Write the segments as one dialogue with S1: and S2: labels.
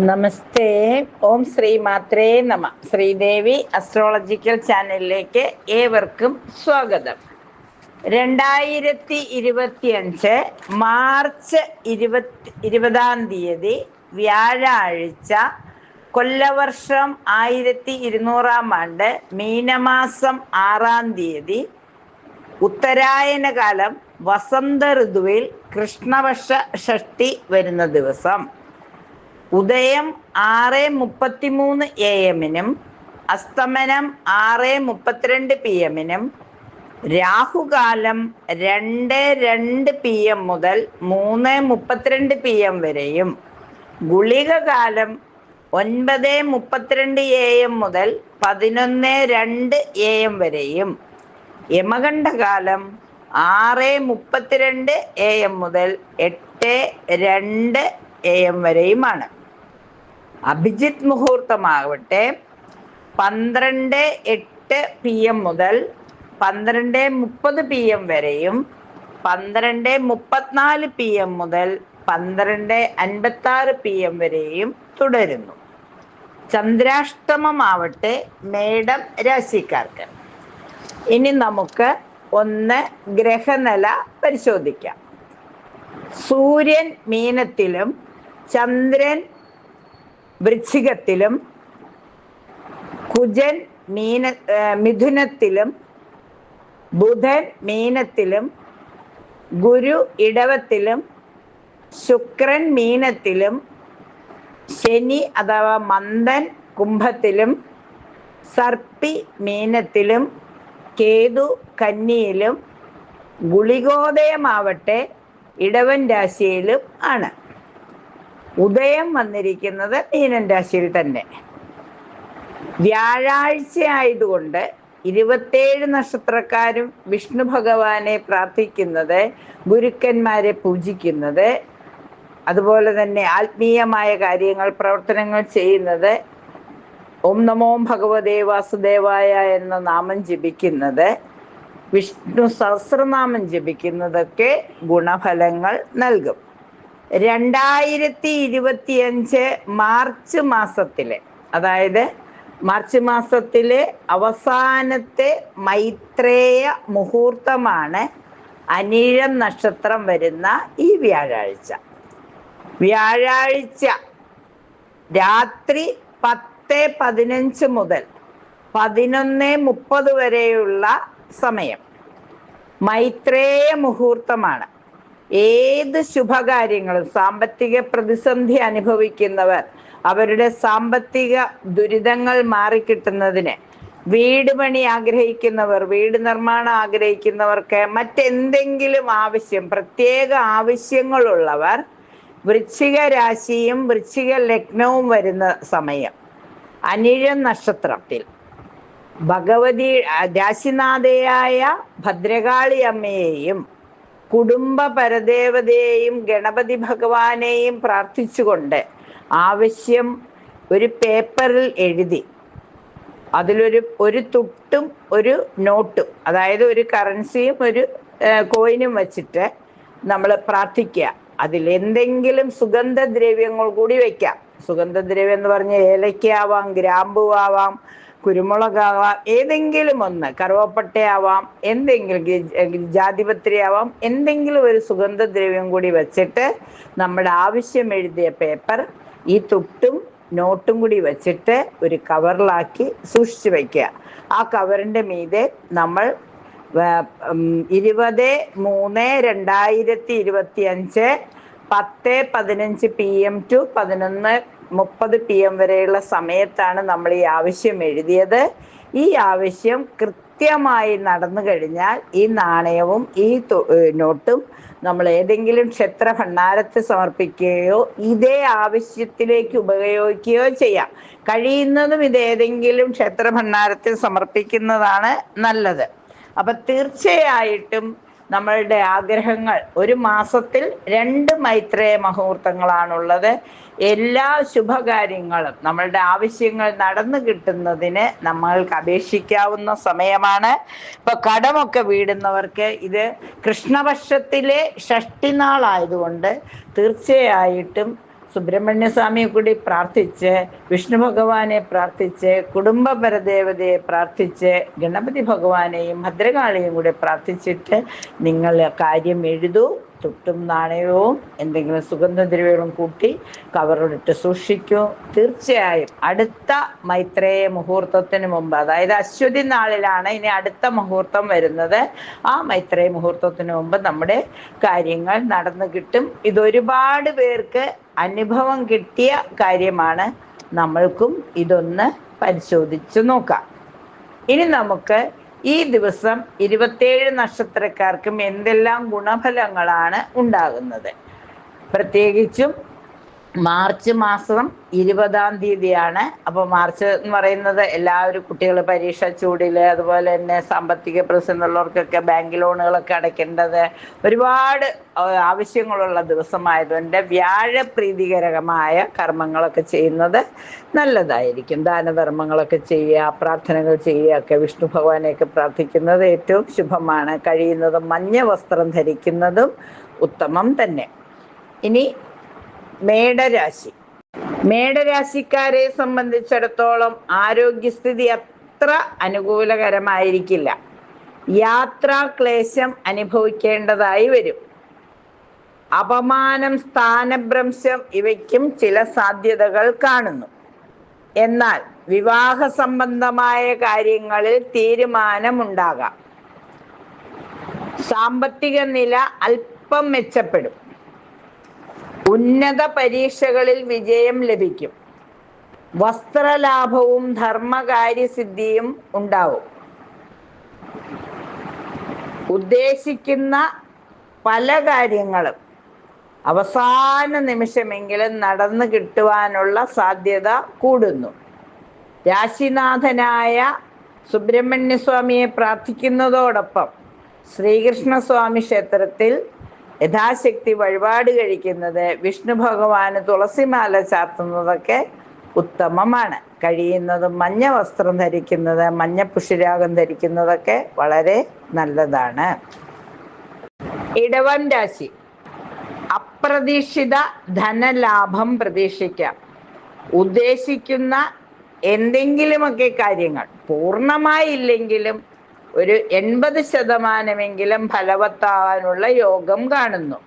S1: നമസ്തേ. ഓം ശ്രീ മാത്രേ നമ. ശ്രീദേവി അസ്ട്രോളജിക്കൽ ചാനലിലേക്ക് ഏവർക്കും സ്വാഗതം. 2025 മാർച്ച് 20 വ്യാഴാഴ്ച, കൊല്ലവർഷം 1200 ആണ്ട്, മീനമാസം 6 ഉത്തരായന കാലം, വസന്ത ഋതുവിൽ കൃഷ്ണപക്ഷ ഷഷ്ടി വരുന്ന ദിവസം. ഉദയം 6:33 AM-നും അസ്തമനം 6:32 PM-നും, രാഹുകാലം 2:02 PM മുതൽ 3:32 PM വരെയും, ഗുളികകാലം 9:32 AM മുതൽ 11:02 AM വരെയും, യമകണ്ഠകാലം 6:32 AM മുതൽ 8:02 AM വരെയുമാണ്. അഭിജിത്ത് മുഹൂർത്തമാവട്ടെ 12:08 PM മുതൽ 12:30 PM വരെയും, 12:34 PM മുതൽ 12:56 PM വരെയും തുടരുന്നു. ചന്ദ്രാഷ്ടമമാവട്ടെ മേടം രാശിക്കാർക്ക്. ഇനി നമുക്ക് ഗ്രഹനില പരിശോധിക്കാം. സൂര്യൻ മീനത്തിലും, ചന്ദ്രൻ വൃശ്ചികത്തിലും, കുജൻ മിഥുനത്തിലും, ബുധൻ മീനത്തിലും, ഗുരു ഇടവത്തിലും, ശുക്രൻ മീനത്തിലും, ശനി അഥവാ മന്ദൻ കുംഭത്തിലും, സർപ്പി മീനത്തിലും, കേതു കന്നിയിലും, ഗുളികോദയമാവട്ടെ ഇടവൻ രാശിയിലും ആണ്. ഉദയം വന്നിരിക്കുന്നത് മീനൻ രാശിയിൽ തന്നെ. വ്യാഴാഴ്ച ആയതുകൊണ്ട് 27 നക്ഷത്രക്കാരും വിഷ്ണു ഭഗവാനെ പ്രാർത്ഥിക്കുന്നത്, ഗുരുക്കന്മാരെ പൂജിക്കുന്നത്, അതുപോലെ തന്നെ ആത്മീയമായ കാര്യങ്ങൾ പ്രവർത്തനങ്ങൾ ചെയ്യുന്നത്, ഓം നമോ ഭഗവതേ വാസുദേവായ എന്ന നാമം ജപിക്കുന്നത്, വിഷ്ണു സഹസ്രനാമം ജപിക്കുന്നതൊക്കെ ഗുണഫലങ്ങൾ നൽകും. 2025 മാർച്ച് മാസത്തിലെ, അതായത് മാർച്ച് മാസത്തിലെ അവസാനത്തെ മൈത്രേയ മുഹൂർത്തമാണ് അനിഴം നക്ഷത്രം വരുന്ന ഈ വ്യാഴാഴ്ച. വ്യാഴാഴ്ച രാത്രി 10:15 മുതൽ 11:30 വരെയുള്ള സമയം മൈത്രേയ മുഹൂർത്തമാണ്. ഏത് ശുഭകാര്യങ്ങളും, സാമ്പത്തിക പ്രതിസന്ധി അനുഭവിക്കുന്നവർ, അവരുടെ സാമ്പത്തിക ദുരിതങ്ങൾ മാറിക്കിട്ടുന്നതിന്, വീട് പണി ആഗ്രഹിക്കുന്നവർ, വീട് നിർമ്മാണം ആഗ്രഹിക്കുന്നവർക്ക്, മറ്റെന്തെങ്കിലും ആവശ്യം, പ്രത്യേക ആവശ്യങ്ങളുള്ളവർ, വൃശ്ചിക രാശിയും വൃശ്ചിക ലഗ്നവും വരുന്ന സമയം, അനിഴം നക്ഷത്രത്തിൽ ഭഗവതി രാശിനാഥയായ ഭദ്രകാളി അമ്മയെയും കുടുംബ പരദേവതയെയും ഗണപതി ഭഗവാനെയും പ്രാർത്ഥിച്ചുകൊണ്ട് ആവശ്യം ഒരു പേപ്പറിൽ എഴുതി, അതിലൊരു തുട്ടും ഒരു നോട്ടും, അതായത് ഒരു കറൻസിയും ഒരു കോയിനും വച്ചിട്ട് നമ്മൾ പ്രാർത്ഥിക്കുക. അതിലെന്തെങ്കിലും സുഗന്ധദ്രവ്യങ്ങൾ കൂടി വയ്ക്കാം. സുഗന്ധദ്രവ്യം എന്ന് പറഞ്ഞ ഏലയ്ക്കാവാം, ഗ്രാമ്പുവാവാം, കുരുമുളകാവാം, ഏതെങ്കിലും ഒന്ന്, കറുവപ്പട്ടയാവാം, എന്തെങ്കിലും ജാതിപത്രി ആവാം, എന്തെങ്കിലും ഒരു സുഗന്ധദ്രവ്യം കൂടി വെച്ചിട്ട് നമ്മുടെ ആവശ്യം എഴുതിയ പേപ്പർ ഈ തുട്ടും നോട്ടും കൂടി വെച്ചിട്ട് ഒരു കവറിലാക്കി സൂക്ഷിച്ചു വയ്ക്കുക. ആ കവറിൻ്റെ മീതെ നമ്മൾ 20/3/2025 10:15 PM to 11:30 PM വരെയുള്ള സമയത്താണ് നമ്മൾ ഈ ആവശ്യം എഴുതിയത്. ഈ ആവശ്യം കൃത്യമായി നടന്നു കഴിഞ്ഞാൽ ഈ നാണയവും ഈ നോട്ടും നമ്മൾ ഏതെങ്കിലും ക്ഷേത്ര ഭണ്ഡാരത്തിൽ സമർപ്പിക്കുകയോ ഇതേ ആവശ്യത്തിലേക്ക് ഉപയോഗിക്കുകയോ ചെയ്യാം. കഴിയുന്നതും ഇത് ഏതെങ്കിലും ക്ഷേത്ര ഭണ്ഡാരത്തിൽ സമർപ്പിക്കുന്നതാണ് നല്ലത്. അപ്പം തീർച്ചയായിട്ടും നമ്മളുടെ ആഗ്രഹങ്ങൾ, ഒരു മാസത്തിൽ 2 മൈത്രേയ മുഹൂർത്തങ്ങളാണുള്ളത്. എല്ലാ ശുഭകാര്യങ്ങളും, നമ്മളുടെ ആവശ്യങ്ങൾ നടന്നു കിട്ടുന്നതിന് നമ്മൾക്ക് അപേക്ഷിക്കാവുന്ന സമയമാണ്. ഇപ്പൊ കടമൊക്കെ വീടുന്നവർക്ക് ഇത് കൃഷ്ണപക്ഷത്തിലെ ഷഷ്ടിനാളായതുകൊണ്ട് തീർച്ചയായിട്ടും സുബ്രഹ്മണ്യ സ്വാമിയെ കൂടി പ്രാർത്ഥിച്ച്, വിഷ്ണു ഭഗവാനെ പ്രാർത്ഥിച്ച്, കുടുംബ പരദേവതയെ പ്രാർത്ഥിച്ച്, ഗണപതി ഭഗവാനെയും ഭദ്രകാളിയും കൂടി പ്രാർത്ഥിച്ചിട്ട് നിങ്ങൾ കാര്യം എഴുതൂ. തുട്ടും നാണയവും എന്തെങ്കിലും സുഗന്ധദ്രവ്യങ്ങളും കൂട്ടി കവറിലിട്ട് സൂക്ഷിക്കൂ. തീർച്ചയായും അടുത്ത മൈത്രേയ മുഹൂർത്തത്തിന് മുമ്പ്, അതായത് അശ്വതി നാളിലാണ് ഇനി അടുത്ത മുഹൂർത്തം വരുന്നത്. ആ മൈത്രേയ മുഹൂർത്തത്തിന് മുമ്പ് നമ്മുടെ കാര്യങ്ങൾ നടന്നു കിട്ടും. ഇതൊരുപാട് പേർക്ക് അനുഭവം കിട്ടിയ കാര്യമാണ്. നമ്മൾക്കും ഇതൊന്ന് പരിശോധിച്ചു നോക്കാം. ഇനി നമുക്ക് ഈ ദിവസം 27 നക്ഷത്രക്കാർക്കും എന്തെല്ലാം ഗുണഫലങ്ങളാണ് ഉണ്ടാകുന്നത്. പ്രത്യേകിച്ചും മാർച്ച് മാസം 20-ാം തീയതിയാണ്. അപ്പോൾ മാർച്ച് എന്ന് പറയുന്നത് എല്ലാവരും കുട്ടികൾ പരീക്ഷ ചൂടില്, അതുപോലെ തന്നെ സാമ്പത്തിക പ്രതിസന്ധിയുള്ളവർക്കൊക്കെ ബാങ്ക് ലോണുകളൊക്കെ അടയ്ക്കേണ്ടത്, ഒരുപാട് ആവശ്യങ്ങളുള്ള ദിവസമായതുകൊണ്ട് വ്യാഴപ്രീതികരമായ കർമ്മങ്ങളൊക്കെ ചെയ്യുന്നത് നല്ലതായിരിക്കും. ദാനധർമ്മങ്ങളൊക്കെ ചെയ്യുക, പ്രാർത്ഥനകൾ ചെയ്യുക ഒക്കെ, വിഷ്ണു ഭഗവാനെയൊക്കെ പ്രാർത്ഥിക്കുന്നത് ഏറ്റവും ശുഭമാണ്. കഴിയുന്നതും മഞ്ഞ വസ്ത്രം ധരിക്കുന്നതും ഉത്തമം തന്നെ. ഇനി മേടരാശി. മേടരാശിക്കാരെ സംബന്ധിച്ചിടത്തോളം ആരോഗ്യസ്ഥിതി അത്ര അനുകൂലകരമായിരിക്കില്ല. യാത്രാക്ലേശം അനുഭവിക്കേണ്ടതായി വരും. അപമാനം, സ്ഥാനഭ്രംശം ഇവയ്ക്കും ചില സാധ്യതകൾ കാണുന്നു. എന്നാൽ വിവാഹ സംബന്ധമായ കാര്യങ്ങളിൽ തീരുമാനമുണ്ടാകാം. സാമ്പത്തിക നില അല്പം മെച്ചപ്പെടും. ഉന്നത പരീക്ഷകളിൽ വിജയം ലഭിക്കും. വസ്ത്രലാഭവും ധർമ്മകാര്യസിദ്ധിയും ഉണ്ടാവും. ഉദ്ദേശിക്കുന്ന പല കാര്യങ്ങളും അവസാന നിമിഷമെങ്കിലും നടന്നു കിട്ടുവാനുള്ള സാധ്യത കൂടുന്നു. രാശിനാഥനായ സുബ്രഹ്മണ്യസ്വാമിയെ പ്രാർത്ഥിക്കുന്നതോടൊപ്പം ശ്രീകൃഷ്ണസ്വാമി ക്ഷേത്രത്തിൽ യഥാശക്തി വഴിപാട് കഴിക്കുന്നത്, വിഷ്ണു ഭഗവാന് തുളസിമാല ചാർത്തുന്നതൊക്കെ ഉത്തമമാണ്. കഴിയുന്നതും മഞ്ഞ വസ്ത്രം ധരിക്കുന്നത്, മഞ്ഞ പുഷ്യരാഗം ധരിക്കുന്നതൊക്കെ വളരെ നല്ലതാണ്. ഇടവൻ രാശി. അപ്രതീക്ഷിത ധനലാഭം പ്രതീക്ഷിക്കാം. ഉദ്ദേശിക്കുന്ന എന്തെങ്കിലുമൊക്കെ കാര്യങ്ങൾ പൂർണ്ണമായില്ലെങ്കിലും ഒരു 80% ഫലവത്താകാനുള്ള യോഗം കാണുന്നു.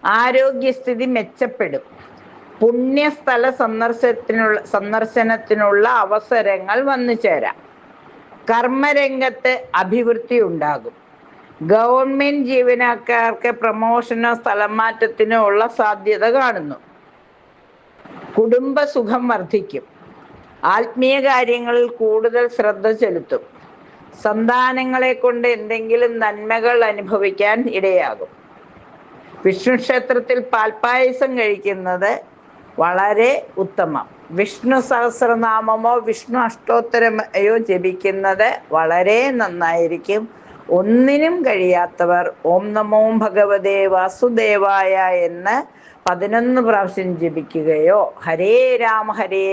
S1: ആരോഗ്യസ്ഥിതി മെച്ചപ്പെടും. പുണ്യസ്ഥല സന്ദർശനത്തിനുള്ള അവസരങ്ങൾ വന്നു ചേരാം. കർമ്മരംഗത്ത് അഭിവൃദ്ധി ഉണ്ടാകും. ഗവൺമെന്റ് ജീവനക്കാർക്ക് പ്രമോഷനോ സ്ഥലം മാറ്റത്തിനോ ഉള്ള സാധ്യത കാണുന്നു. കുടുംബസുഖം വർദ്ധിക്കും. ആത്മീയ കാര്യങ്ങളിൽ കൂടുതൽ ശ്രദ്ധ ചെലുത്തും. സന്താനങ്ങളെ കൊണ്ട് എന്തെങ്കിലും നന്മകൾ അനുഭവിക്കാൻ ഇടയാകും. വിഷ്ണു ക്ഷേത്രത്തിൽ പാൽപ്പായസം കഴിക്കുന്നത് വളരെ ഉത്തമം. വിഷ്ണു സഹസ്രനാമമോ വിഷ്ണു അഷ്ടോത്തരമയോ ജപിക്കുന്നത് വളരെ നന്നായിരിക്കും. ഒന്നിനും കഴിയാത്തവർ ഓം നമോ ഭഗവതേ വാസുദേവായ എന്ന് 11 പ്രാവശ്യം ജപിക്കുകയോ ഹരേ രാമ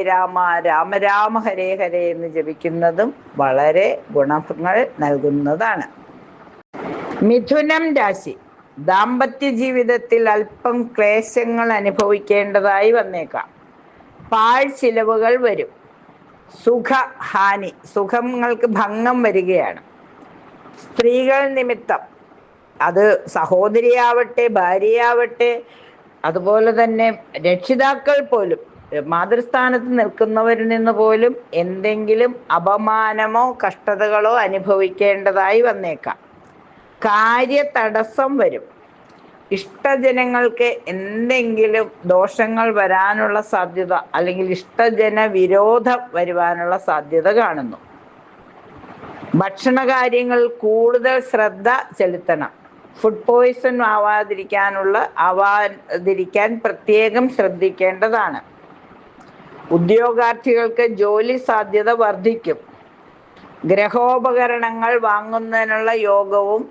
S1: രാമ രാമ ഹരേ ഹരേ എന്ന് ജപിക്കുന്നതും വളരെ ഗുണങ്ങൾ നൽകുന്നതാണ്. മിഥുനം രാശി. ദാമ്പത്യ ജീവിതത്തിൽ അല്പം ക്ലേശങ്ങൾ അനുഭവിക്കേണ്ടതായി വന്നേക്കാം. പാഴ്ചിലവുകൾ വരും. സുഖഹാനി, സുഖങ്ങൾക്ക് ഭംഗം വരികയാണ്. സ്ത്രീകൾ നിമിത്തം, അത് സഹോദരിയാവട്ടെ, ഭാര്യയാവട്ടെ, അതുപോലെ തന്നെ രക്ഷിതാക്കൾ പോലും, മാതൃസ്ഥാനത്ത് നിൽക്കുന്നവരിൽ നിന്ന് പോലും എന്തെങ്കിലും അപമാനമോ കഷ്ടതകളോ അനുഭവിക്കേണ്ടതായി വന്നേക്കാം. കാര്യതടസ്സം വരും. ഇഷ്ടജനങ്ങൾക്ക് എന്തെങ്കിലും ദോഷങ്ങൾ വരാനുള്ള സാധ്യത, അല്ലെങ്കിൽ ഇഷ്ടജന വിരോധം വരുവാനുള്ള സാധ്യത കാണുന്നു. ഭക്ഷണകാര്യങ്ങളിൽ കൂടുതൽ ശ്രദ്ധ ചെലുത്തണം. ഫുഡ് പോയ്സൺ ആവാതിരിക്കാൻ പ്രത്യേകം ശ്രദ്ധിക്കേണ്ടതാണ്. ഉദ്യോഗാർത്ഥികൾക്ക് ജോലി സാധ്യത വർദ്ധിക്കും. ഗ്രഹോപകരണങ്ങൾ വാങ്ങുന്നതിനുള്ള യോഗവും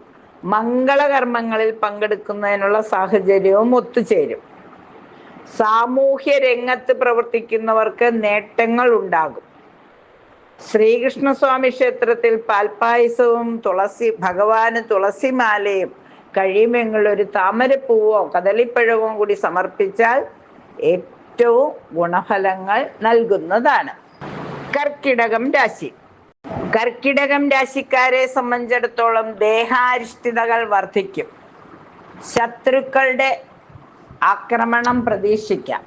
S1: മംഗളകർമ്മങ്ങളിൽ പങ്കെടുക്കുന്നതിനുള്ള സാഹചര്യവും ഒത്തുചേരും. സാമൂഹ്യ രംഗത്ത് പ്രവർത്തിക്കുന്നവർക്ക് നേട്ടങ്ങൾ ഉണ്ടാകും. ശ്രീകൃഷ്ണസ്വാമി ക്ഷേത്രത്തിൽ പാൽപ്പായസവും ഭഗവാന് തുളസിമാലയും കഴിയുമെങ്കിൽ ഒരു താമരപ്പൂവോ കദളിപ്പഴവും കൂടി സമർപ്പിച്ചാൽ ഏറ്റവും ഗുണഫലങ്ങൾ നൽകുന്നതാണ്. കർക്കിടകം രാശി. കർക്കിടകം രാശിക്കാരെ സംബന്ധിച്ചിടത്തോളം ദേഹാരിഷ്ഠിതകൾ വർദ്ധിക്കും. ശത്രുക്കളുടെ ആക്രമണം പ്രതീക്ഷിക്കാം.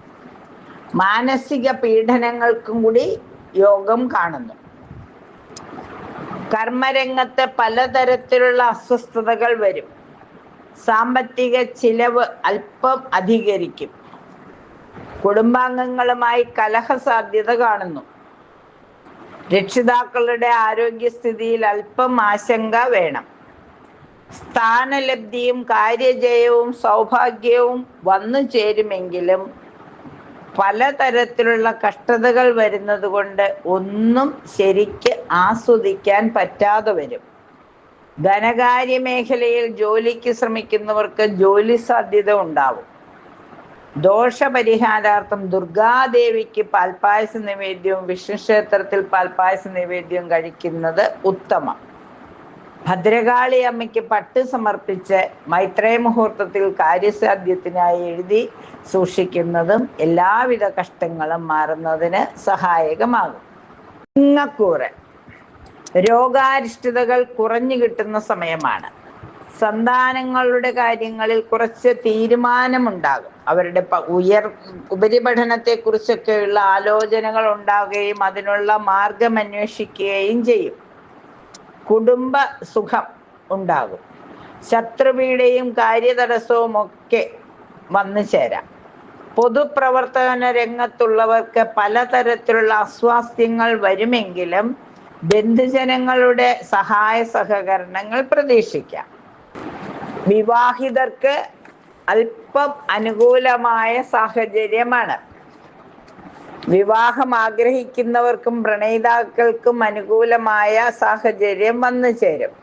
S1: മാനസിക പീഡനങ്ങൾക്കും കൂടി യോഗം കാണുന്നു. കർമ്മരംഗത്ത് പലതരത്തിലുള്ള അസ്വസ്ഥതകൾ വരും. സാമ്പത്തിക ചിലവ് അല്പം അധികരിക്കും. കുടുംബാംഗങ്ങളുമായി കലഹ സാധ്യത കാണുന്നു. രക്ഷിതാക്കളുടെ ആരോഗ്യസ്ഥിതിയിൽ അല്പം ആശങ്ക വേണം. സ്ഥാനലബ്ധിയും കാര്യജയവും സൗഭാഗ്യവും വന്നു ചേരുമെങ്കിലും പലതരത്തിലുള്ള കഷ്ടതകൾ വരുന്നത് കൊണ്ട് ഒന്നും ശരിക്ക് ആസ്വദിക്കാൻ പറ്റാതെ വരും. ധനകാര്യ മേഖലയിൽ ജോലിക്ക് ശ്രമിക്കുന്നവർക്ക് ജോലി സാധ്യത ഉണ്ടാവും. ദോഷപരിഹാരാർത്ഥം ദുർഗാദേവിക്ക് പാൽപ്പായസ നിവേദ്യവും വിഷ്ണു ക്ഷേത്രത്തിൽ പാൽപ്പായസ നിവേദ്യവും കഴിക്കുന്നത് ഉത്തമം. ഭദ്രകാളി അമ്മയ്ക്ക് പട്ട് സമർപ്പിച്ച് മൈത്രേയ മുഹൂർത്തത്തിൽ കാര്യസാധ്യത്തിനായി എഴുതി സൂക്ഷിക്കുന്നതും എല്ലാവിധ കഷ്ടങ്ങളും മാറുന്നതിന് സഹായകമാകും. ചിങ്ങക്കൂറ്. രോഗാരിഷ്ഠിതകൾ കുറഞ്ഞു കിട്ടുന്ന സമയമാണ്. സന്താനങ്ങളുടെ കാര്യങ്ങളിൽ കുറച്ച് തീരുമാനമുണ്ടാകും. അവരുടെ ഉപരിപഠനത്തെക്കുറിച്ചൊക്കെയുള്ള ആലോചനകൾ ഉണ്ടാവുകയും അതിനുള്ള മാർഗം അന്വേഷിക്കുകയും ചെയ്യും. കുടുംബ സുഖം ഉണ്ടാകും. ശത്രുപീഡയും കാര്യതടസ്സവും ഒക്കെ വന്നു ചേരാം. പൊതുപ്രവർത്തന രംഗത്തുള്ളവർക്ക് പലതരത്തിലുള്ള അസ്വാസ്ഥ്യങ്ങൾ വരുമെങ്കിലും ബന്ധുജനങ്ങളുടെ സഹായ സഹകരണങ്ങൾ പ്രതീക്ഷിക്കാം. വിവാഹിതർക്ക് അല്പം അനുകൂലമായ സാഹചര്യമാണ്. വിവാഹം ആഗ്രഹിക്കുന്നവർക്കും പ്രണയിതാക്കൾക്കും അനുകൂലമായ സാഹചര്യം വന്നു ചേരും.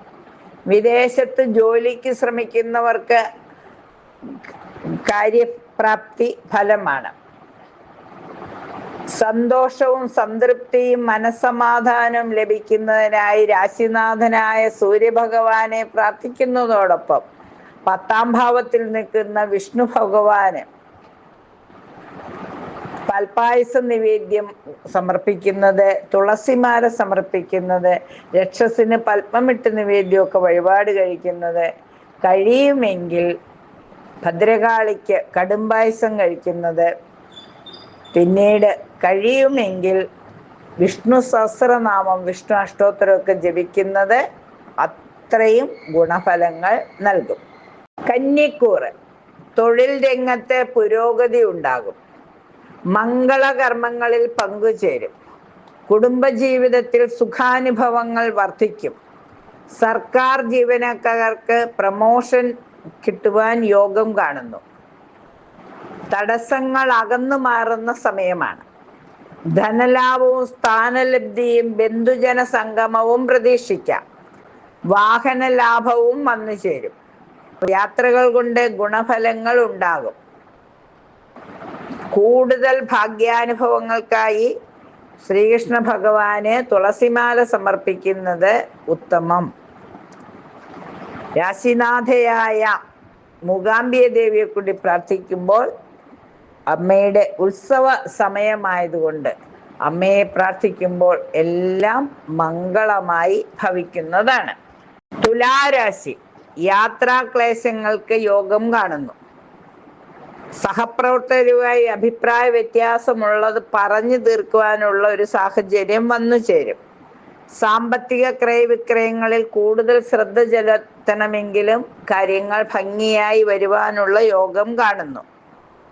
S1: വിദേശത്ത് ജോലിക്ക് ശ്രമിക്കുന്നവർക്ക് കാര്യപ്രാപ്തി ഫലമാണ്. സന്തോഷവും സംതൃപ്തിയും മനസ്സമാധാനവും ലഭിക്കുന്നതിനായി രാശിനാഥനായ സൂര്യഭഗവാനെ പ്രാർത്ഥിക്കുന്നതോടൊപ്പം 10ാം ഭാവത്തിൽ നിൽക്കുന്ന വിഷ്ണു ഭഗവാന് പാൽപ്പായസ നിവേദ്യം സമർപ്പിക്കുന്നത്, തുളസിമാല സമർപ്പിക്കുന്നത്, രക്ഷസിന് പത്മമിട്ട് നിവേദ്യമൊക്കെ വഴിപാട് കഴിക്കുന്നത്, കഴിയുമെങ്കിൽ ഭദ്രകാളിക്ക് കടുംപായസം കഴിക്കുന്നത്, പിന്നീട് കഴിയുമെങ്കിൽ വിഷ്ണു സഹസ്രനാമം വിഷ്ണു അഷ്ടോത്തരമൊക്കെ ജപിക്കുന്നത് അത്രയും ഗുണഫലങ്ങൾ നൽകും. കന്നിക്കൂറ്. തൊഴിൽ രംഗത്ത് പുരോഗതി ഉണ്ടാകും. മംഗളകർമ്മങ്ങളിൽ പങ്കുചേരും. കുടുംബജീവിതത്തിൽ സുഖാനുഭവങ്ങൾ വർദ്ധിക്കും. സർക്കാർ ജീവനക്കാർക്ക് പ്രമോഷൻ കിട്ടുവാൻ യോഗം കാണുന്നു. തടസ്സങ്ങൾ അകന്നു മാറുന്ന സമയമാണ്. ധനലാഭവും സ്ഥാനലബ്ധിയും ബന്ധുജന സംഗമവും പ്രതീക്ഷിക്കാം. വാഹന ലാഭവും വന്നു ചേരും. യാത്രകൾ കൊണ്ട് ഗുണഫലങ്ങൾ ഉണ്ടാകും. കൂടുതൽ ഭാഗ്യാനുഭവങ്ങൾക്കായി ശ്രീകൃഷ്ണ ഭഗവാന് തുളസിമാല സമർപ്പിക്കുന്നത് ഉത്തമം. രാശിനാഥയായ മൂകാംബിക ദേവിയെ കൂടി പ്രാർത്ഥിക്കുമ്പോൾ അമ്മയുടെ ഉത്സവ സമയമായതുകൊണ്ട് അമ്മയെ പ്രാർത്ഥിക്കുമ്പോൾ എല്ലാം മംഗളമായി ഭവിക്കുന്നതാണ്. തുലാരാശി. യാത്രാക്ലേശങ്ങൾക്ക് യോഗം കാണുന്നു. സഹപ്രവർത്തകരുമായി അഭിപ്രായ വ്യത്യാസമുള്ളത് പറഞ്ഞു തീർക്കുവാനുള്ള ഒരു സാഹചര്യം വന്നു ചേരും. സാമ്പത്തിക ക്രയവിക്രയങ്ങളിൽ കൂടുതൽ ശ്രദ്ധ ചെലുത്തണമെങ്കിലും കാര്യങ്ങൾ ഭംഗിയായി വരുവാനുള്ള യോഗം കാണുന്നു.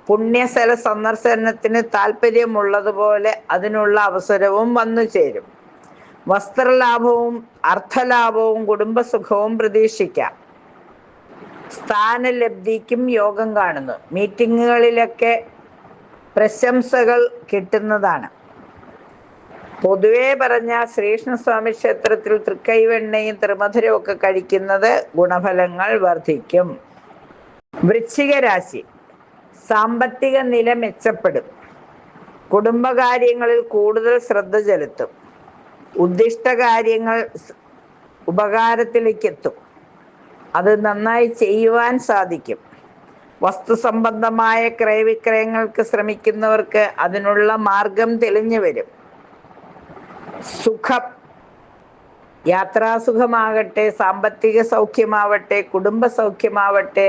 S1: പുണ്യസ്ഥല സന്ദർശനത്തിന് താല്പര്യമുള്ളതുപോലെ അതിനുള്ള അവസരവും വന്നു ചേരും. വസ്ത്രലാഭവും അർത്ഥലാഭവും കുടുംബസുഖവും പ്രതീക്ഷിക്കാം. സ്ഥാനലബ്ധിക്കും യോഗം കാണുന്നു. മീറ്റിങ്ങുകളിലൊക്കെ പ്രശംസകൾ കിട്ടുന്നതാണ്. പൊതുവെ പറഞ്ഞാൽ ശ്രീകൃഷ്ണസ്വാമി ക്ഷേത്രത്തിൽ തൃക്കൈവെണ്ണയും തിരുമധുരവും ഒക്കെ കഴിക്കുന്നത് ഗുണഫലങ്ങൾ വർദ്ധിക്കും. വൃശ്ചിക രാശി. സാമ്പത്തിക നില മെച്ചപ്പെടും. കുടുംബകാര്യങ്ങളിൽ കൂടുതൽ ശ്രദ്ധ ചെലുത്തും. ഉദ്ദിഷ്ട കാര്യങ്ങൾ ഉപകാരത്തിലേക്ക് എത്തും. അത് നന്നായി ചെയ്യുവാൻ സാധിക്കും. വസ്തു സംബന്ധമായ ക്രയവിക്രയങ്ങൾക്ക് ശ്രമിക്കുന്നവർക്ക് അതിനുള്ള മാർഗം തെളിഞ്ഞു വരും. സുഖം, യാത്രാസുഖമാകട്ടെ, സാമ്പത്തിക സൗഖ്യമാവട്ടെ, കുടുംബ സൗഖ്യമാവട്ടെ,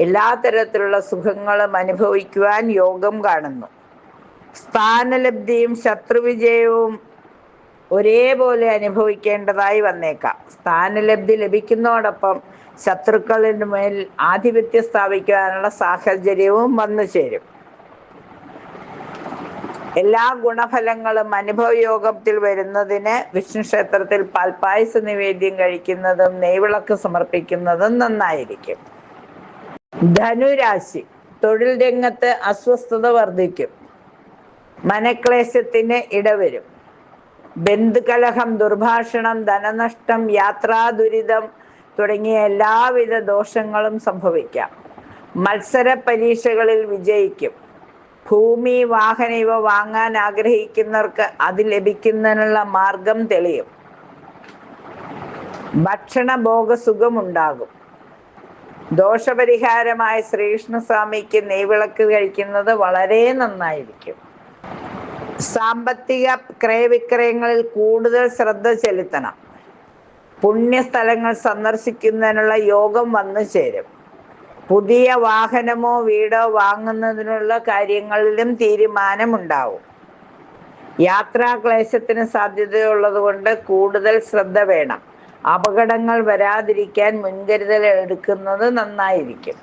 S1: എല്ലാ തരത്തിലുള്ള സുഖങ്ങളും അനുഭവിക്കുവാൻ യോഗം കാണുന്നു. സ്ഥാനലബ്ധിയും ശത്രുവിജയവും ഒരേപോലെ അനുഭവിക്കേണ്ടതായി വന്നേക്കാം. സ്ഥാനലബ്ധി ലഭിക്കുന്നതോടൊപ്പം ശത്രുക്കളിന് മേൽ ആധിപത്യം സ്ഥാപിക്കാനുള്ള സാഹചര്യവും വന്നു ചേരും. എല്ലാ ഗുണഫലങ്ങളും അനുഭവയോഗത്തിൽ വരുന്നതിന് വിഷ്ണു ക്ഷേത്രത്തിൽ പാൽപ്പായസ നിവേദ്യം കഴിക്കുന്നതും നെയ്വിളക്ക് സമർപ്പിക്കുന്നതും നന്നായിരിക്കും. ധനുരാശി, തൊഴിൽ രംഗത്ത് അസ്വസ്ഥത വർദ്ധിക്കും. മനക്ലേശത്തിന് ഇടവരും. ബന്ധുകലഹം, ദുർഭാഷണം, ധനനഷ്ടം, യാത്രാദുരിതം തുടങ്ങിയ എല്ലാവിധ ദോഷങ്ങളും സംഭവിക്കാം. മത്സര പരീക്ഷകളിൽ വിജയിക്കും. ഭൂമി, വാഹനം ഇവ വാങ്ങാൻ ആഗ്രഹിക്കുന്നവർക്ക് അത് ലഭിക്കുന്നതിനുള്ള മാർഗം തെളിയും. ഭക്ഷണഭോഗസുഖമുണ്ടാകും. ദോഷപരിഹാരമായ ശ്രീകൃഷ്ണസ്വാമിക്ക് നെയ്വിളക്ക് കഴിക്കുന്നത് വളരെ നന്നായിരിക്കും. സാമ്പത്തിക ക്രയവിക്രയങ്ങളിൽ കൂടുതൽ ശ്രദ്ധ ചെലുത്തണം. പുണ്യസ്ഥലങ്ങൾ സന്ദർശിക്കുന്നതിനുള്ള യോഗം വന്നു ചേരും. പുതിയ വാഹനമോ വീടോ വാങ്ങുന്നതിനുള്ള കാര്യങ്ങളിലും തീരുമാനമുണ്ടാവും. യാത്രാക്ലേശത്തിന് സാധ്യതയുള്ളത് കൊണ്ട് കൂടുതൽ ശ്രദ്ധ വേണം. അപകടങ്ങൾ വരാതിരിക്കാൻ മുൻകരുതൽ എടുക്കുന്നത് നന്നായിരിക്കും.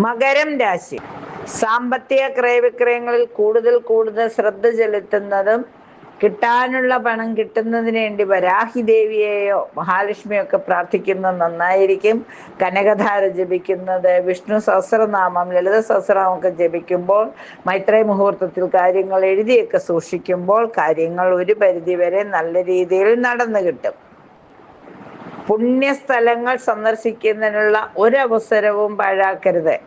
S1: മകരം രാശി, സാമ്പത്തിക ക്രയവിക്രയങ്ങളിൽ കൂടുതൽ ശ്രദ്ധ ചെലുത്തുന്നതും കിട്ടാനുള്ള പണം കിട്ടുന്നതിന് വേണ്ടി വരാഹി ദേവിയെയോ മഹാലക്ഷ്മിയൊക്കെ പ്രാർത്ഥിക്കുന്നത് നന്നായിരിക്കും. കനകധാര ജപിക്കുന്നത്, വിഷ്ണു സഹസ്രനാമം, ലളിത സഹസ്രനാമമൊക്കെ ജപിക്കുമ്പോൾ, മൈത്രേയ മുഹൂർത്തത്തിൽ കാര്യങ്ങൾ എഴുതിയൊക്കെ സൂക്ഷിക്കുമ്പോൾ കാര്യങ്ങൾ ഒരു പരിധിവരെ നല്ല രീതിയിൽ നടന്നു കിട്ടും. പുണ്യസ്ഥലങ്ങൾ സന്ദർശിക്കുന്നതിനുള്ള ഒരവസരവും പാഴാക്കരുത്.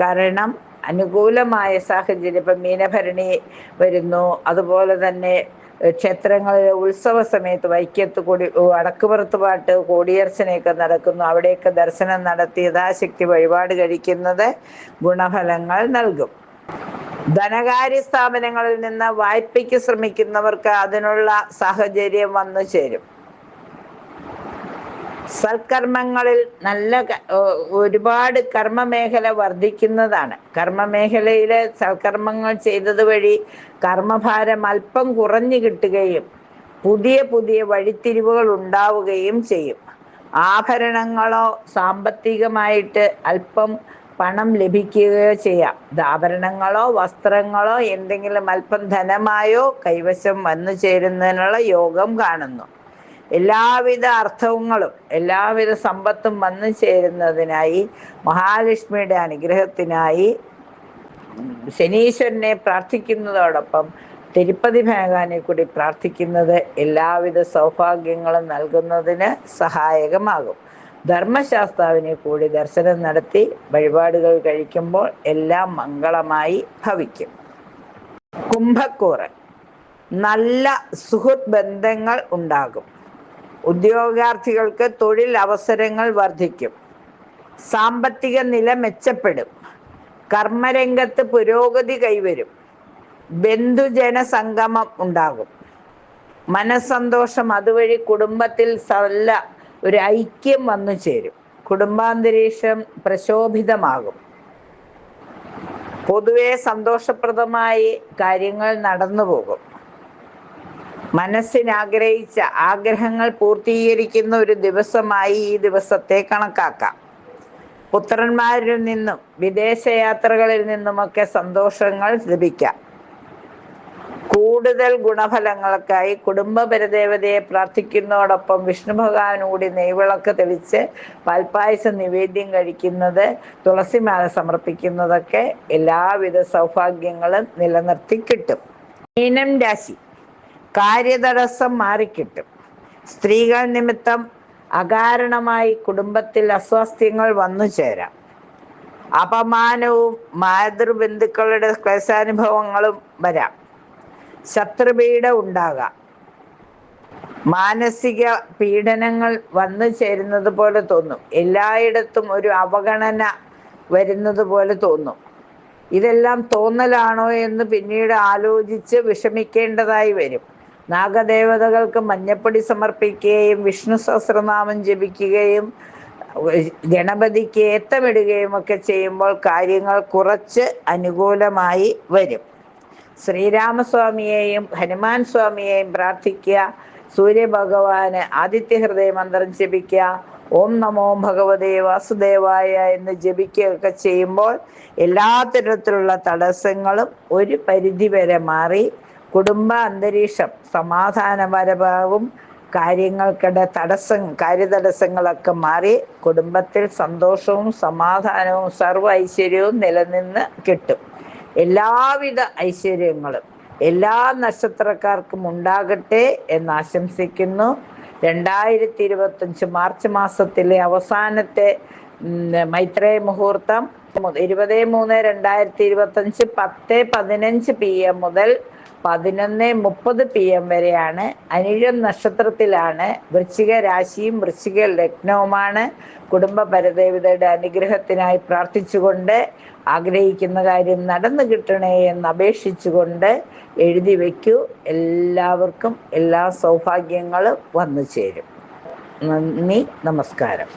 S1: കാരണം അനുകൂലമായ സാഹചര്യം, ഇപ്പം മീനഭരണി വരുന്നു, അതുപോലെ തന്നെ ക്ഷേത്രങ്ങളിലെ ഉത്സവ സമയത്ത് വൈക്കത്ത് അടക്കുപുറത്ത് പാട്ട്, കോടിയർച്ചനയൊക്കെ നടക്കുന്നു. അവിടെയൊക്കെ ദർശനം നടത്തി യഥാശക്തി വഴിപാട് കഴിക്കുന്നത് ഗുണഫലങ്ങൾ നൽകും. ധനകാര്യ സ്ഥാപനങ്ങളിൽ നിന്ന് വായ്പയ്ക്ക് ശ്രമിക്കുന്നവർക്ക് അതിനുള്ള സാഹചര്യം വന്നു ചേരും. സൽക്കർമ്മങ്ങളിൽ ഒരുപാട് കർമ്മമേഖല വർദ്ധിക്കുന്നതാണ്. കർമ്മമേഖലയിലെ സൽക്കർമ്മങ്ങൾ ചെയ്തത് വഴി കർമ്മഭാരം അല്പം കുറഞ്ഞു കിട്ടുകയും പുതിയ വഴിത്തിരിവുകൾ ഉണ്ടാവുകയും ചെയ്യും. ആഭരണങ്ങളോ സാമ്പത്തികമായിട്ട് അല്പം പണം ലഭിക്കുകയോ ചെയ്യാം. ആഭരണങ്ങളോ വസ്ത്രങ്ങളോ എന്തെങ്കിലും അല്പം ധനമായോ കൈവശം വന്നു ചേരുന്നതിനുള്ള യോഗം കാണുന്നു. എല്ലാവിധ അർത്ഥങ്ങളും എല്ലാവിധ സമ്പത്തും വന്നു ചേരുന്നതിനായി മഹാലക്ഷ്മിയുടെ അനുഗ്രഹത്തിനായി ശനീശ്വരനെ പ്രാർത്ഥിക്കുന്നതോടൊപ്പം തിരുപ്പതി ഭഗവാനെ കൂടി പ്രാർത്ഥിക്കുന്നത് എല്ലാവിധ സൗഭാഗ്യങ്ങളും നൽകുന്നതിന് സഹായകമാകും. ധർമ്മശാസ്താവിനെ കൂടി ദർശനം നടത്തി വഴിപാടുകൾ കഴിക്കുമ്പോൾ എല്ലാം മംഗളമായി ഭവിക്കും. കുംഭക്കൂറ്, നല്ല സുഹൃത്ത് ബന്ധങ്ങൾ ഉണ്ടാകും. ഉദ്യോഗാർത്ഥികൾക്ക് തൊഴിൽ അവസരങ്ങൾ വർദ്ധിക്കും. സാമ്പത്തിക നില മെച്ചപ്പെടും. കർമ്മരംഗത്ത് പുരോഗതി കൈവരും. ബന്ധുജന സംഗമം ഉണ്ടാകും. മനസ്സന്തോഷം, അതുവഴി കുടുംബത്തിൽ നല്ല ഒരു ഐക്യം വന്നു ചേരും. കുടുംബാന്തരീക്ഷം പ്രശോഭിതമാകും. പൊതുവെ സന്തോഷപ്രദമായി കാര്യങ്ങൾ നടന്നു പോകും. മനസ്സിനാഗ്രഹിച്ച ആഗ്രഹങ്ങൾ പൂർത്തീകരിക്കുന്ന ഒരു ദിവസമായി ഈ ദിവസത്തെ കണക്കാക്കാം. പുത്രന്മാരിൽ നിന്നും വിദേശയാത്രകളിൽ നിന്നുമൊക്കെ സന്തോഷങ്ങൾ ലഭിക്കാം. കൂടുതൽ ഗുണഫലങ്ങൾക്കായി കുടുംബപരദേവതയെ പ്രാർത്ഥിക്കുന്നതോടൊപ്പം വിഷ്ണു ഭഗവാനുകൂടി നെയ്വിളക്ക് തെളിച്ച് പാൽപ്പായസ നിവേദ്യം കഴിക്കുന്നത്, തുളസിമാല സമർപ്പിക്കുന്നതൊക്കെ എല്ലാവിധ സൗഭാഗ്യങ്ങളും നിലനിർത്തി കിട്ടും. മീനം രാശി, കാര്യതടസ്സം മാറിക്കിട്ടും. സ്ത്രീകൾ നിമിത്തം അകാരണമായി കുടുംബത്തിൽ അസ്വാസ്ഥ്യങ്ങൾ വന്നു ചേരാം. അപമാനവും മാതൃബന്ധുക്കളുടെ ക്ലേശാനുഭവങ്ങളും വരാം. ശത്രുപീഡ ഉണ്ടാകാം. മാനസിക പീഡനങ്ങൾ വന്നു ചേരുന്നത് പോലെ തോന്നും. എല്ലായിടത്തും ഒരു അവഗണന വരുന്നത് പോലെ തോന്നും. ഇതെല്ലാം തോന്നലാണോ എന്ന് പിന്നീട് ആലോചിച്ച് വിഷമിക്കേണ്ടതായി വരും. നാഗദേവതകൾക്ക് മഞ്ഞപ്പൊടി സമർപ്പിക്കുകയും വിഷ്ണു സഹസ്രനാമം ജപിക്കുകയും ഗണപതിക്ക് ഏത്തമിടുകയും ഒക്കെ ചെയ്യുമ്പോൾ കാര്യങ്ങൾ കുറച്ച് അനുകൂലമായി വരും. ശ്രീരാമസ്വാമിയെയും ഹനുമാൻ സ്വാമിയെയും പ്രാർത്ഥിക്കുക. സൂര്യഭഗവാന് ആദിത്യഹൃദയ മന്ത്രം ജപിക്കുക. ഓം നമോ ഭഗവതേ വാസുദേവായ എന്ന് ജപിക്കുകയൊക്കെ ചെയ്യുമ്പോൾ എല്ലാ തരത്തിലുള്ള തടസ്സങ്ങളും ഒരു പരിധിവരെ മാറി കുടുംബ അന്തരീക്ഷം സമാധാനപരമാവും. കാര്യതടസ്സങ്ങളൊക്കെ മാറി കുടുംബത്തിൽ സന്തോഷവും സമാധാനവും സർവ്വ ഐശ്വര്യവും നിലനിന്ന് കിട്ടും. എല്ലാവിധ ഐശ്വര്യങ്ങളും എല്ലാ നക്ഷത്രക്കാർക്കും ഉണ്ടാകട്ടെ എന്ന് ആശംസിക്കുന്നു. 2025 മാർച്ച് മാസത്തിലെ അവസാനത്തെ മൈത്രേയ മുഹൂർത്തം 23/2025 10:15 PM മുതൽ 11:30 PM വരെയാണ്. അനിഴം നക്ഷത്രത്തിലാണ്. വൃശ്ചിക രാശിയും വൃശ്ചിക ലഗ്നവുമാണ്. കുടുംബ പരദേവതയുടെ അനുഗ്രഹത്തിനായി പ്രാർത്ഥിച്ചുകൊണ്ട് ആഗ്രഹിക്കുന്ന കാര്യം നടന്നു കിട്ടണേ എന്ന് അപേക്ഷിച്ചുകൊണ്ട് എഴുതി വയ്ക്കൂ. എല്ലാവർക്കും എല്ലാ സൗഭാഗ്യങ്ങളും വന്നു ചേരും. നന്ദി, നമസ്കാരം.